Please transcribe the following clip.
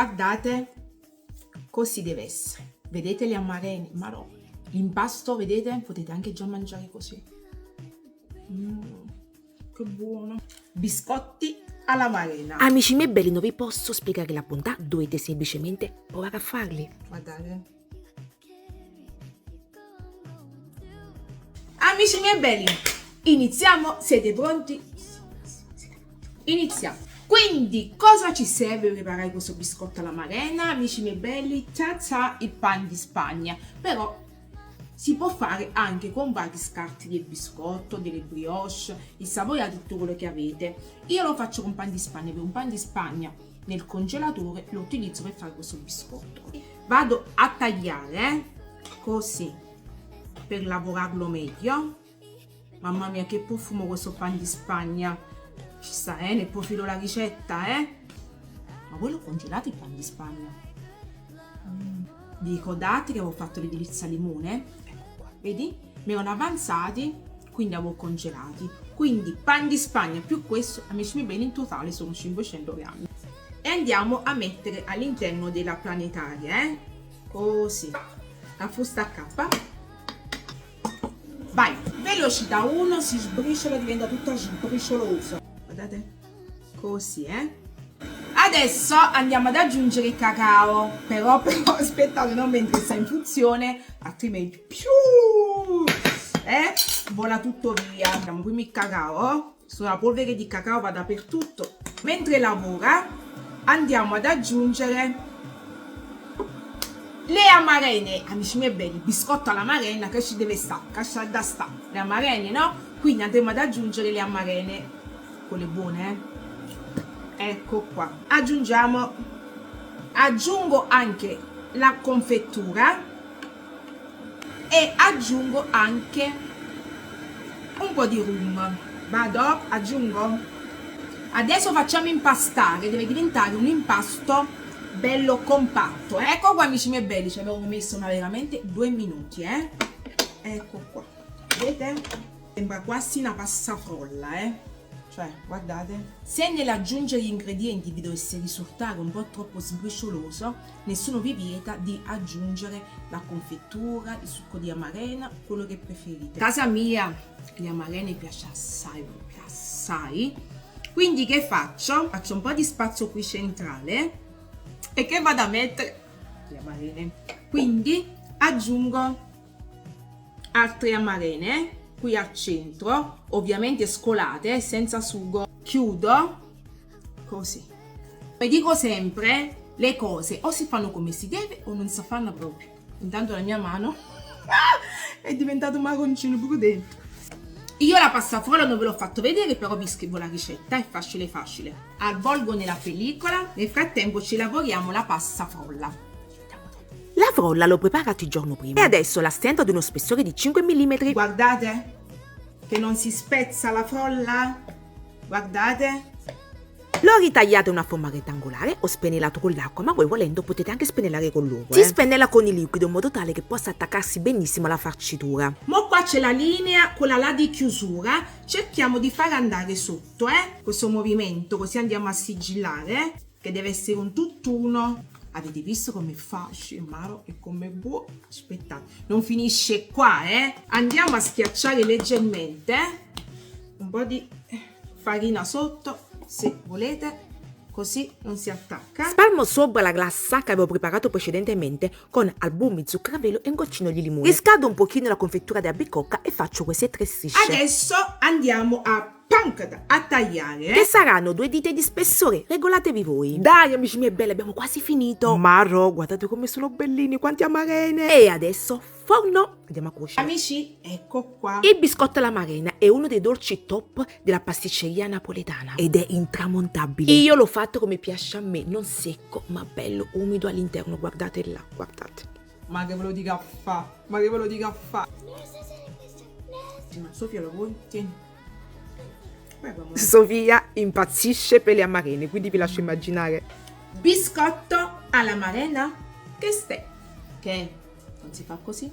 Guardate, così deve essere. Vedete le amarene? Ma no, l'impasto, vedete? Potete anche già mangiare così. Che buono. Biscotti all'amarena. Amici miei belli, non vi posso spiegare la bontà, dovete semplicemente provare a farli. Guardate. Amici miei belli, iniziamo? Siete pronti? Iniziamo. Quindi, cosa ci serve per preparare questo biscotto all'amarena? Amici miei belli, il pan di Spagna. Però si può fare anche con vari scarti del biscotto, delle brioche, il sapore a tutto quello che avete. Io lo faccio con pan di Spagna, per un pan di Spagna nel congelatore lo utilizzo per fare questo biscotto. Vado a tagliare, così, per lavorarlo meglio. Mamma mia, che profumo questo pan di Spagna. Ci sta, nel profilo la ricetta, Ma voi lo congelate il pan di Spagna? Vi ricordate che avevo fatto le delizia al limone? Ecco qua, vedi? Mi erano avanzati, quindi avevo congelati. Quindi pan di Spagna più questo, amici miei bene, in totale sono 500 grammi. E andiamo a mettere all'interno della planetaria, così. La frusta a K. Vai, velocità 1, si sbriciola, diventa tutta sbriciolosa. Guardate, così, Adesso andiamo ad aggiungere il cacao, però aspettate, non mentre sta in funzione, altrimenti vola tutto via. Andiamo prima il cacao, la polvere di cacao va dappertutto. Mentre lavora andiamo ad aggiungere le amarene, amici miei belli, biscotto all'amarena che ci deve stare, che da sta, le amarene, no? Quindi andremo ad aggiungere le amarene, quelle buone, Ecco qua. Aggiungo anche la confettura e aggiungo anche un po' di rum. Aggiungo. Adesso facciamo impastare, deve diventare un impasto bello compatto. Ecco qua, amici miei belli, ci avevo messo veramente 2 minuti, Ecco qua. Vedete? Sembra quasi una passafrolla, Cioè, guardate, se nell'aggiungere gli ingredienti vi dovesse risultare un po' troppo sbricioloso, nessuno vi vieta di aggiungere la confettura, il succo di amarena, quello che preferite. Casa mia, le amarene piace assai, proprio assai. Quindi che faccio? Faccio un po' di spazio qui centrale e che vado a mettere le amarene. Quindi aggiungo altre amarene qui al centro, ovviamente scolate, senza sugo. Chiudo così. Come dico sempre, le cose o si fanno come si deve o non si fanno proprio. Intanto la mia mano è diventato marroncino pure dentro. Io la passafrolla non ve l'ho fatto vedere, però vi scrivo la ricetta, è facile facile. Avvolgo nella pellicola, nel frattempo ci lavoriamo la passafrolla. La frolla l'ho preparata il giorno prima e adesso la stendo ad uno spessore di 5 mm. Guardate che non si spezza la frolla, guardate. L'ho ritagliata in una forma rettangolare, ho spennellato con l'acqua, ma voi volendo potete anche spennellare con l'uovo. Si spennella con il liquido in modo tale che possa attaccarsi benissimo alla farcitura. Mo qua c'è la linea, quella là di chiusura, cerchiamo di far andare sotto, questo movimento, così andiamo a sigillare, che deve essere un tutt'uno. Avete visto come è facile, Maro, e come è buono? Aspettate, non finisce qua, Andiamo a schiacciare leggermente, un po' di farina sotto, se volete, così non si attacca. Spalmo sopra la glassa che avevo preparato precedentemente con albumi, zucchero a velo e un goccino di limone. Riscaldo un pochino la confettura della bicocca e faccio queste 3 strisce. Adesso andiamo a tagliare, che saranno 2 dita di spessore, regolatevi voi. Dai amici miei belli, abbiamo quasi finito. Maro, guardate come sono bellini, quanti amarene. E adesso forno, andiamo a cuocere. Amici, ecco qua. Il biscotto all'amarena è uno dei dolci top della pasticceria napoletana ed è intramontabile. Io l'ho fatto come piace a me, non secco ma bello umido all'interno, guardate là, guardate. Ma che ve lo dica a fa? Ma che ve lo dica a fa? Sofia, lo vuoi? Tieni. Sofia impazzisce per le amarene, quindi vi lascio immaginare. Biscotto all'amarena che non si fa così?